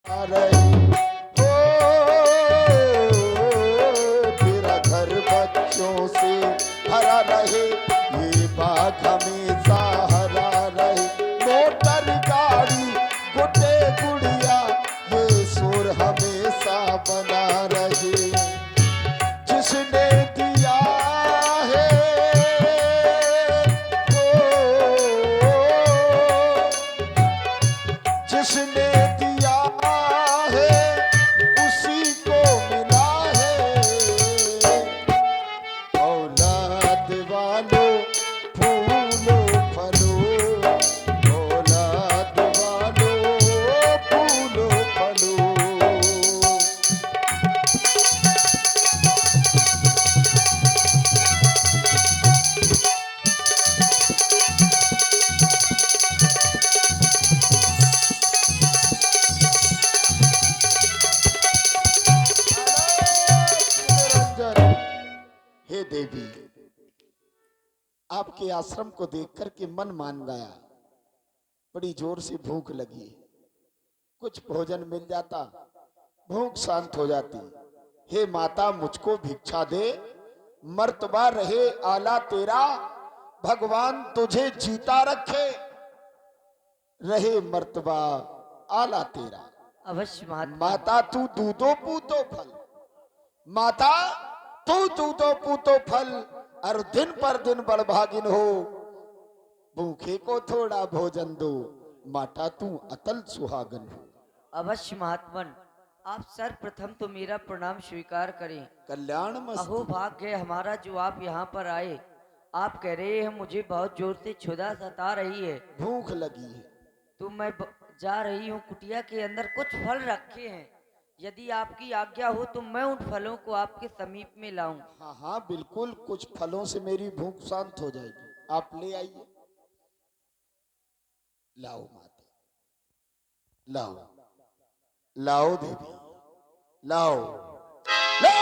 रहे हो, तेरा घर बच्चों से भरा रहे, ये बाग हमेशा हरा रहे, मोटर गाड़ी गुड्डे गुड़िया ये शोर हमेशा बना रहे। जिसने दिया है जिसने दिया है उसी को मिला है। औलाद वालों फूलो फलो, औलाद वालों फूलो फलो। हे देवी, आपके आश्रम को देख करके मन मान गया, बड़ी जोर से भूख लगी, कुछ भोजन मिल जाता भूख शांत हो जाती। हे माता मुझको भिक्षा दे, मर्तबा रहे आला तेरा, भगवान तुझे जीता रखे, रहे मर्तबा आला तेरा। अवश्य महात्मा। माता तू दूधो पूतो फल, माता तू दूधो पूतो फल, और दिन पर दिन बड़भागिन हो, भूखे को थोड़ा भोजन दो, माता तू अतल सुहागन हो। अवश्य महात्मन, आप सर्वप्रथम तो मेरा प्रणाम स्वीकार करें। कल्याण मस्तु। अहो भाग्य हमारा जो आप यहाँ पर आए। आप कह रहे हैं मुझे बहुत जोर से क्षुधा सता रही है, भूख लगी है, तो मैं जा रही हूँ, कुटिया के अंदर कुछ फल रखे हैं, यदि आपकी आज्ञा हो तो मैं उन फलों को आपके समीप में लाऊं। हाँ हाँ बिल्कुल, कुछ फलों से मेरी भूख शांत हो जाएगी, आप ले आइए। लाओ माता, लाओ लाओ देवी, लाओ लाओ।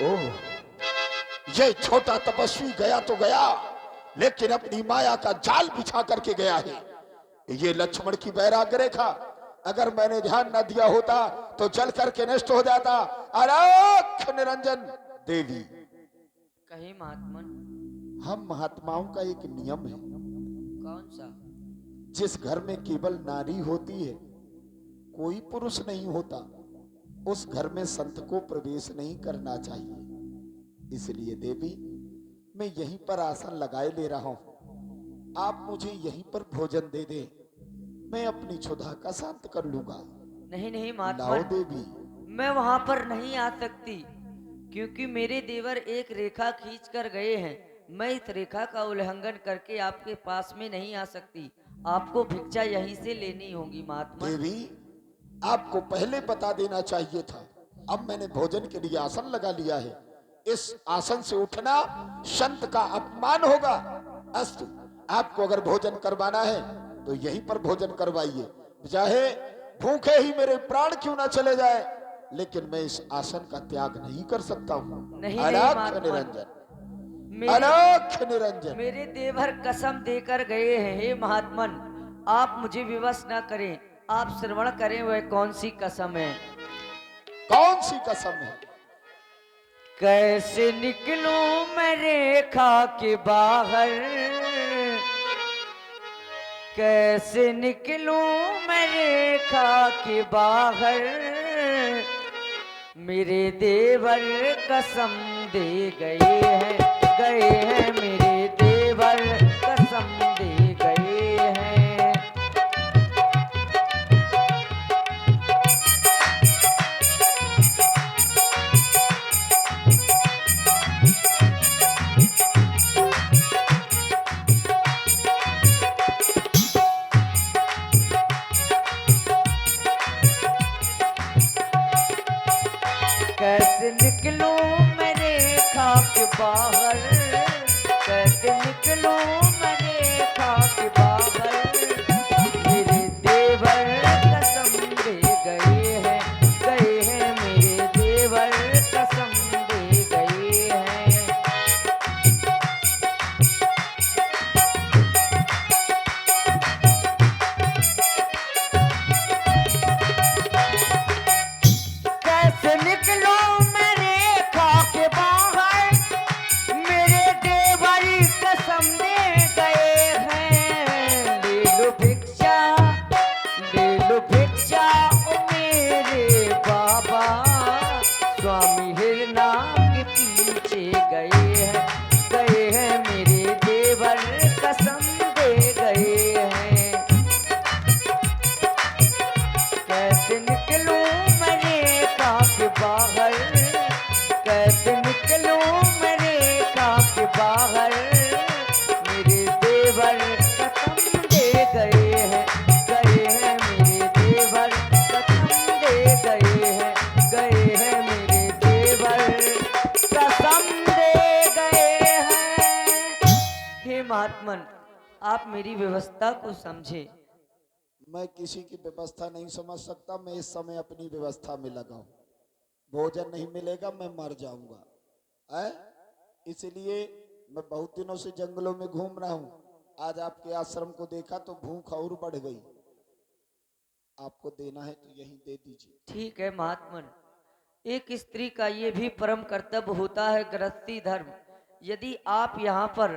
ओह, ये छोटा तपस्वी गया तो गया, लेकिन अपनी माया का जाल बिछा करके गया है। ये लक्ष्मण की वैराग्य रेखा, अगर मैंने ध्यान न दिया होता तो जल करके नष्ट हो जाता। अलख निरंजन देवी। कहे महात्मन। हम महात्माओं का एक नियम है, कौन सा? जिस घर में केवल नारी होती है, कोई पुरुष नहीं होता, उस घर में संत को प्रवेश नहीं करना चाहिए। इसलिए देवी, मैं यहीं पर आसन लगाए ले रहा हूं, आप मुझे यहीं पर भोजन दे दे, मैं अपनी क्षुधा का शांत कर लूंगा। नहीं नहीं लाओ महात्मन, देवी। मैं वहां पर नहीं आ सकती, क्योंकि मेरे देवर एक रेखा खींच कर गए हैं। मैं इस रेखा का उल्लंघन करके आपके पास में नहीं आ सकती, आपको भिक्षा यहीं से लेनी होगी महात्मा। देवी, आपको पहले बता देना चाहिए था, अब मैंने भोजन के लिए आसन लगा लिया है, इस आसन से उठना संत का अपमान होगा। अस्तु, आपको अगर भोजन करवाना है तो यहीं पर भोजन करवाइए, चाहे भूखे ही मेरे प्राण क्यों ना चले जाए, लेकिन मैं इस आसन का त्याग नहीं कर सकता हूँ। नहीं अलख निरंजन, मेरे, अलख निरंजन। मेरे देवर कसम देकर गए हैं। हे महात्मन, आप मुझे विवश न करें, आप श्रवण करें वह कौन सी कसम है। कौन सी कसम है? कैसे निकलूं मैं रेखा के बाहर, कैसे निकलूं मैं रेखा के बाहर, मेरे देवर कसम दे गए हैं मेरे देवर कसम दे गए हैं। कैसे निकलूं मैं रेखा के बाहर, कैसे निकलूं मैं रेखा के बाहर, मेरे देवर कसम दे गए हैं मेरे देवर कसम दे गए हैं। महात्मन, आप मेरी व्यवस्था को समझे। मैं किसी की व्यवस्था नहीं समझ सकता। मैं इस समय अपनी व्यवस्था में लगा हूं। भोजन नहीं मिलेगा, मैं मर जाऊंगा है। इसलिए मैं बहुत दिनों से जंगलों में घूम रहा हूं। आज आपके आश्रम को देखा तो भूख और बढ़ गई। आपको देना है तो यहीं दे दीजिए। ठीक है महात्मन, एक स्त्री का ये भी परम कर्तव्य होता है गृहस्थी धर्म। यदि आप यहाँ पर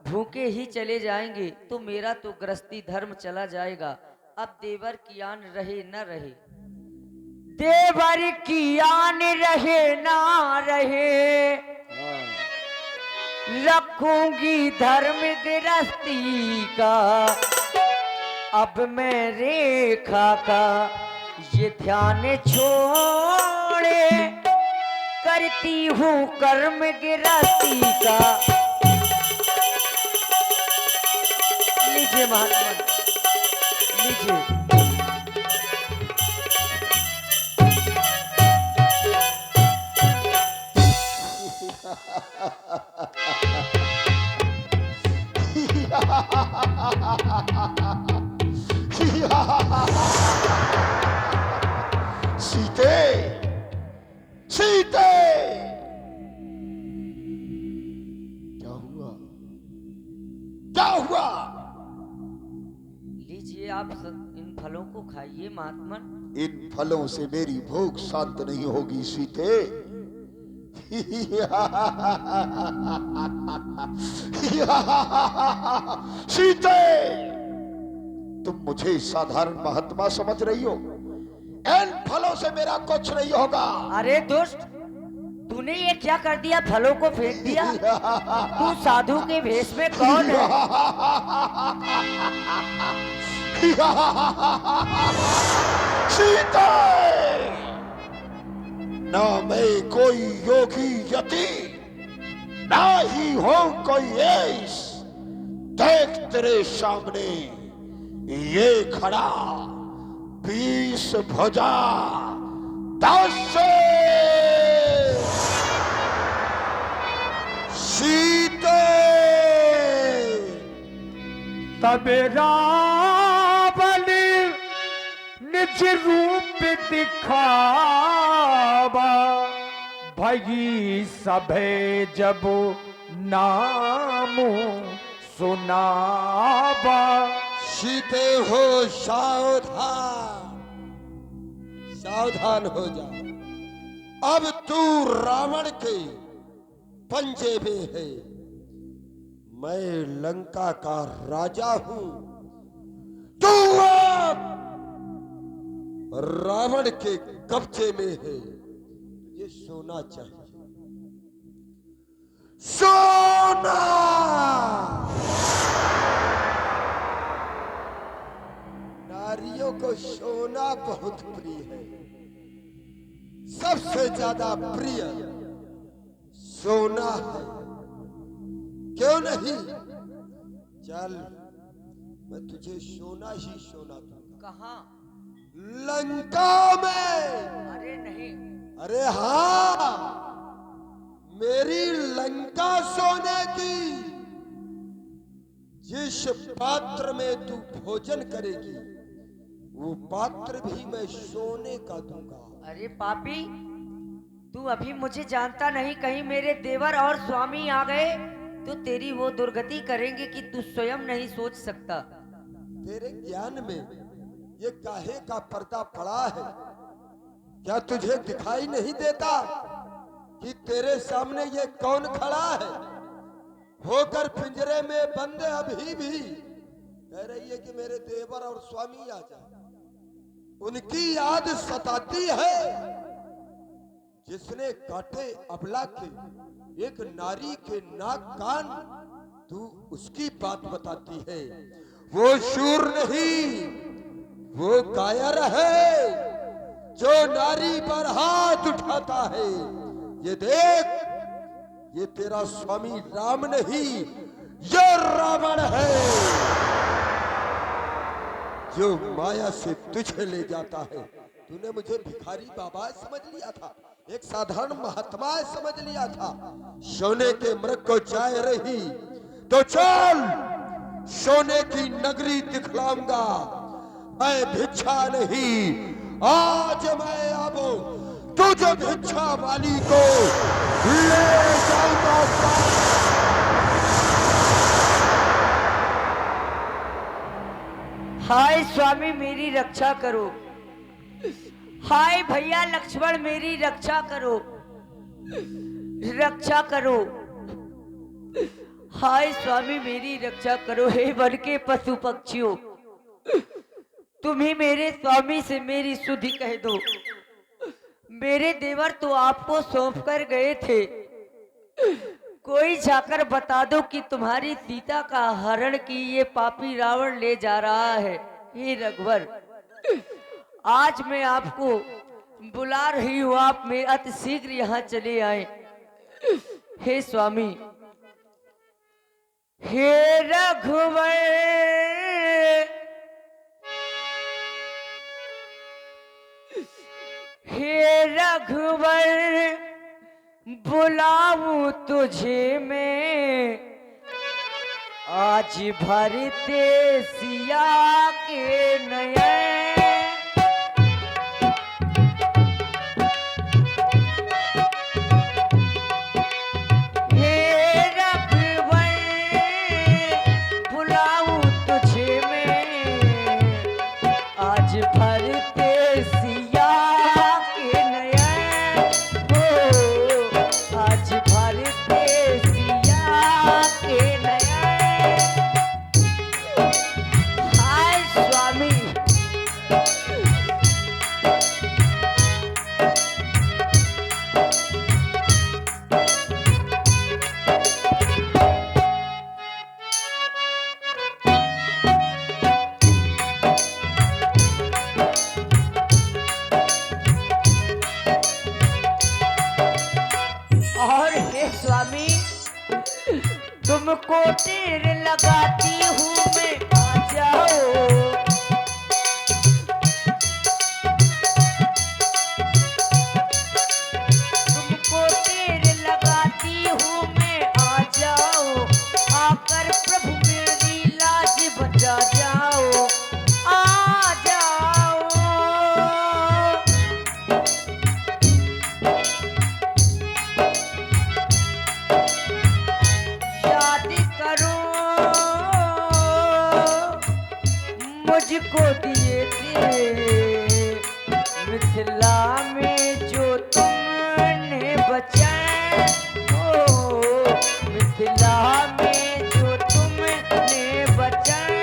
भूखे ही चले जाएंगे तो मेरा तो गृहस्थी धर्म चला जाएगा। अब देवर की आन रहे न रहे, देवर की आन रहे ना रहे, हाँ। रखूंगी धर्म गृहस्थी का। अब मैं रेखा का ये ध्यान छोड़े, करती हूँ कर्म गृहस्थी का। लीजिए महात्मा, लीजिए। सीते, सीते, क्या हुआ? क्या हुआ? लीजिए आप इन फलों को खाइए महात्मन। इन फलों से मेरी भूख शांत नहीं होगी सीते। सीते, तुम मुझे साधारण महात्मा समझ रही हो। इन फलों से मेरा कुछ नहीं होगा। अरे दुष्ट, तूने ये क्या कर दिया? फलों को फेंक दिया? तू साधु के भेष में कौन है? सीता, ना मैं कोई योगी यति, ना ही हो कोई ऐस। देख तेरे सामने ये खड़ा 20 भुजा 10 सीते। तब रावण निज रूप दिखावा, भई सभे जब नाम सुनावा। सीते हो सावधान, सावधान हो जा। अब तू रावण के पंजे में है। मैं लंका का राजा हूं। तू अब रावण के कब्जे में है। ये सोना चाहिए, सोना। नारियों को सोना बहुत प्रिय है। सबसे ज्यादा प्रिय सोना है। क्यों नहीं? चल, मैं तुझे सोना ही सोना दूंगा। कहाँ? लंका में। अरे नहीं। अरे हाँ, मेरी लंका सोने की। जिस पात्र में तू भोजन करेगी, वो पात्र भी मैं सोने का दूंगा। अरे पापी, तू अभी मुझे जानता नहीं। कहीं मेरे देवर और स्वामी आ गए तो तेरी वो दुर्गति करेंगे कि तू स्वयं नहीं सोच सकता। तेरे ज्ञान में ये काहे का पर्दा पड़ा है? क्या तुझे दिखाई नहीं देता कि तेरे सामने ये कौन खड़ा है? होकर पिंजरे में बंद अभी भी कह रही है कि मेरे देवर और स्वामी आ जाए। उनकी याद सताती है। जिसने काटे अबला के एक नारी के नाक कान, तू उसकी बात बताती है। वो शूर नहीं, वो कायर है जो नारी पर हाथ उठाता है। ये देख, ये तेरा स्वामी राम नहीं, ये रावण है जो माया से तुझे ले जाता है। तूने मुझे भिखारी बाबा समझ लिया था, एक साधारण महात्मा समझ लिया था। सोने के मृग को चाह रही तो चल, सोने की नगरी दिखलाऊंगा। मैं भिक्षा नहीं, आज मैं अब तुझ भिक्षा वाली को ले जाऊंगा। हाय स्वामी मेरी रक्षा करो, हाय भैया लक्ष्मण मेरी रक्षा करो, रक्षा करो। हाय स्वामी मेरी रक्षा करो। हे वन के पशु पक्षियों, तुम ही मेरे स्वामी से मेरी सुधि कह दो। मेरे देवर तो आपको सौंप कर गए थे, कोई जाकर बता दो कि तुम्हारी सीता का हरण की ये पापी रावण ले जा रहा है। हे रघुवर, आज मैं आपको बुला रही हूँ, आप में अति शीघ्र यहाँ चले आए। हे स्वामी, हे रघुवर, हे रघुवर, बुलाऊं तुझे मैं, आज भरते सिया के नयन। हे रघुवर, बुलाऊं तुझे मैं, आज भरते सिया के नयन। हो आज भरते सिया के नयन। हाय स्वामी, और हे स्वामी, तुमको टेर लगाती हूँ मैं, आ जाओ। तुमको टेर लगाती हूँ मैं, आ जाओ। आकर प्रभु मेरी लाज बचा जाओ, आ जाओ। शादी करो मुझको दिए थे मिथिला में जो तुमने बचाए। ओ मिथिला में जो तुमने बचाए।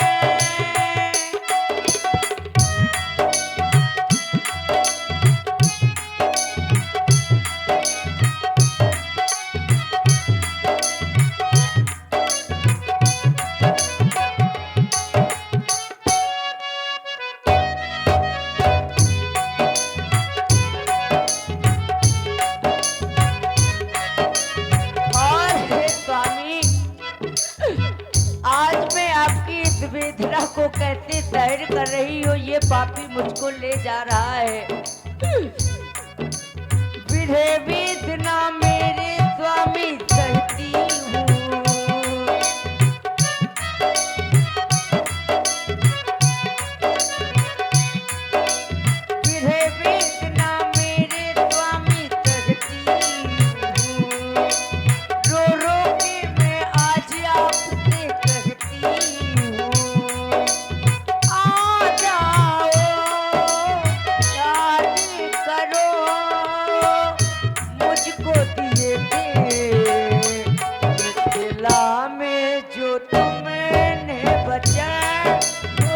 और हे स्वामी, आज मैं आपकी इस वेदना को कैसे सहन कर रही हो, ये पापी मुझको ले जा रहा है। विधे वेदना मेरे स्वामी सहती हूँ। विधे वेदना मेरे स्वामी सहती हूँ। रो रो के मैं आज आपसे कहती हूँ, आ जाओ शादी करो। मुझको दिए थे मिथिला में जो तुमने बचाए। ओ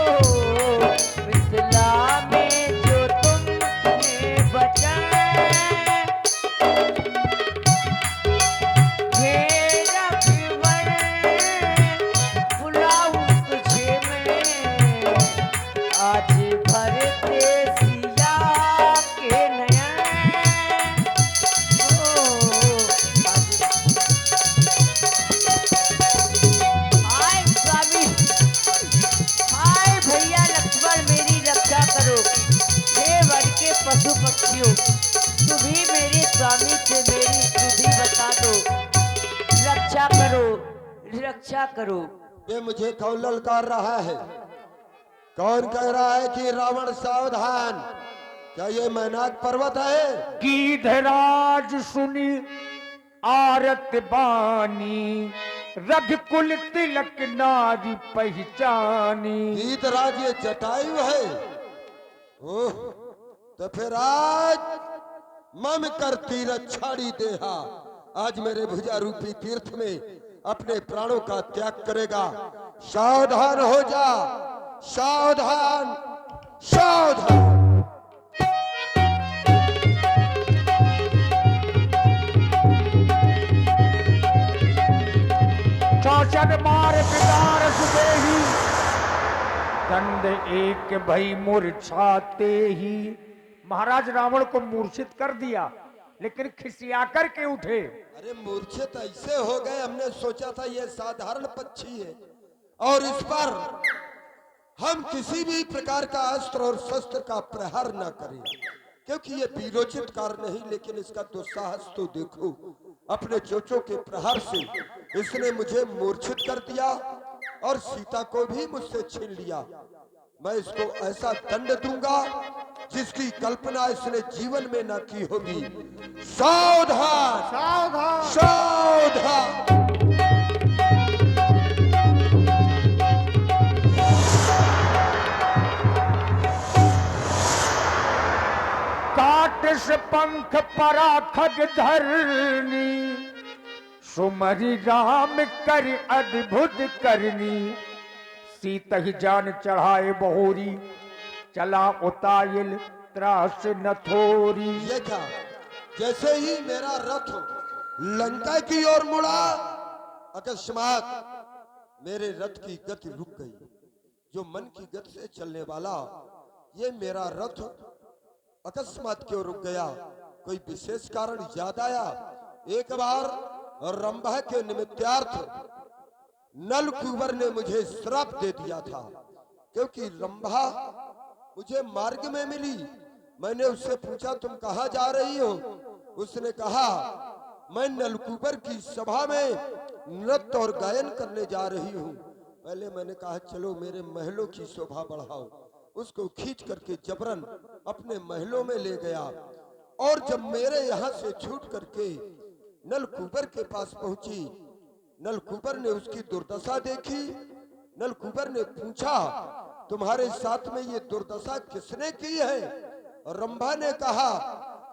मिथिला में जो तुमने बचाए। हे रघुवर, बुलाऊं तुझे मैं, आज भरते सिया के नयन। ओ आज हाय स्वामी, हाय भैया लक्ष्मण मेरी रक्षा करो। हे वन के पशु पक्षियों, तुम ही मेरे स्वामी से मेरी सुधि बता दो। रक्षा करो, रक्षा करो। ये मुझे कौन ललकार रहा है? कौन कह रहा है कि रावण सावधान? क्या ये मैनाक पर्वत है? गीधराज सुनी आरत बानी, रघुकुल तिलक नारी पहचानी। गीधराज ये जटायु है? ओह, तो फिर आज मम कर तीरथ छाड़ी देहा। आज मेरे भुजा रूपी तीर्थ में अपने प्राणों का त्याग करेगा। सावधान हो जा, सावधान, सावधान। शासन मार पितार सुदेही, दंड एक भई मूर्छाते ही। महाराज रावण को मूर्छित कर दिया, लेकिन खिसिया कर के उठे। अरे मूर्छित ऐसे हो गए, हमने सोचा था ये साधारण पक्षी है और इस पर हम किसी भी प्रकार का अस्त्र और शस्त्र का प्रहार न करें, क्योंकि ये वीरोचित कार्य नहीं। लेकिन इसका दुस्साहस तो देखो, अपने चोचों के प्रहार से इसने मुझे मूर्छित कर दिया और सीता को भी मुझसे छीन लिया। मैं इसको ऐसा दंड दूंगा जिसकी कल्पना इसने जीवन में न की होगी। सावधान, सावधान, सावधान। काट से पंख परा खग धरनी, सुमरि राम कर अद्भुत करनी। सीता ही जान चढ़ाए बहोरी, चला उतायल त्रास न थोरी। ये क्या? जैसे ही मेरा रथ लंका की ओर मुड़ा, अकस्मात मेरे रथ की गति रुक गई। जो मन की गति से चलने वाला ये मेरा रथ अकस्मात क्यों रुक गया? कोई विशेष कारण याद आया? एक बार रंभा के निमित्तार्थ नलकुबर ने मुझे श्राप दे दिया था, क्योंकि रंभा मुझे मार्ग में मिली। मैंने उससे पूछा तुम कहाँ जा रही हो? उसने कहा मैं नलकुबर की सभा में नृत्य और गायन करने जा रही हूँ। पहले मैंने कहा चलो मेरे महलों की शोभा बढ़ाओ। उसको खींच करके जबरन अपने महलों में ले गया और जब मेरे यहाँ से छूट करके नलकुबर के पास पहुंची, नलकुबर ने उसकी दुर्दशा देखी। नलकुबर ने पूछा तुम्हारे साथ में ये दुर्दशा किसने की है? रंभा ने कहा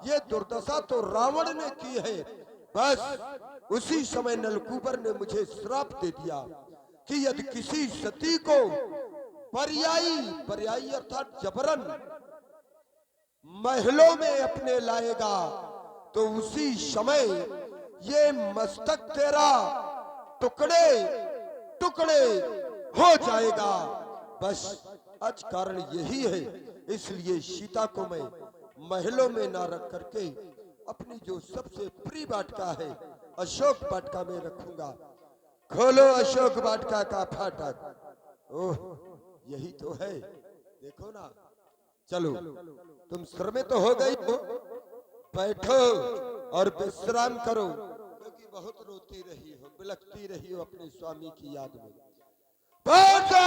ये दुर्दशा तो रावण ने की है। बस उसी समय नलकुबर ने मुझे श्राप दे दिया कि यदि किसी सती को पर्यायी अर्थात जबरन महलों में अपने लाएगा तो उसी समय ये मस्तक तेरा टुकड़े टुकड़े हो जाएगा। बस आज कारण यही है, इसलिए सीता को मैं महलों में ना रख करके अपनी जो सबसे प्रिय वाटिका है अशोक वाटिका में रखूंगा। खोलो अशोक वाटिका का फाटक। ओह यही तो है, देखो ना। चलो तुम श्रमित तो हो गई हो, बैठो और विश्राम करो, क्योंकि बहुत रोती रही हो, बिलखती रही हो अपने स्वामी की याद में। बैठो।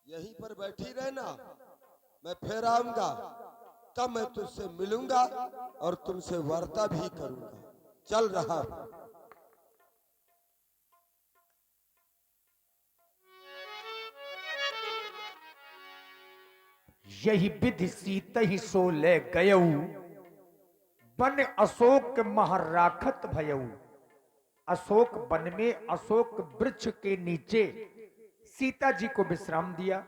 यहीं पर बैठी रहना, मैं फिर आऊंगा, तब मैं तुझसे मिलूंगा और तुमसे वार्ता भी करूंगा। चल रहा हूं। यही विधि सीत ही सो ले गयऊ, बन अशोक महराखत भयऊ। अशोक वन में अशोक वृक्ष के नीचे सीता जी को विश्राम दिया।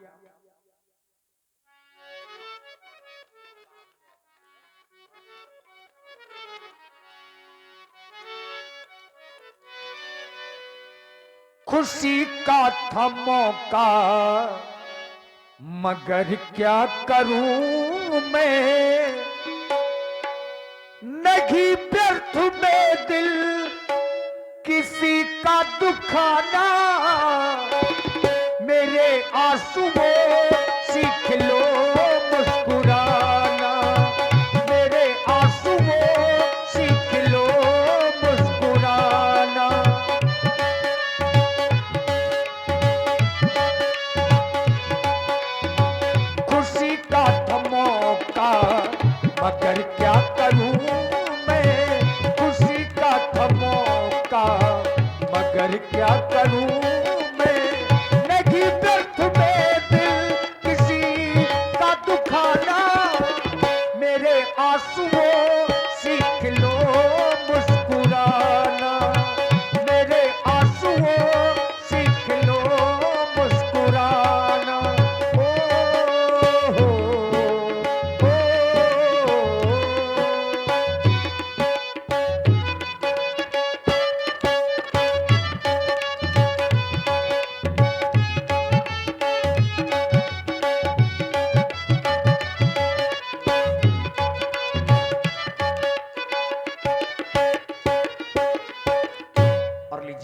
खुशी का था मौका मगर क्या करूं मैं, नहीं व्यर्थ में दिल किसी का दुखाना।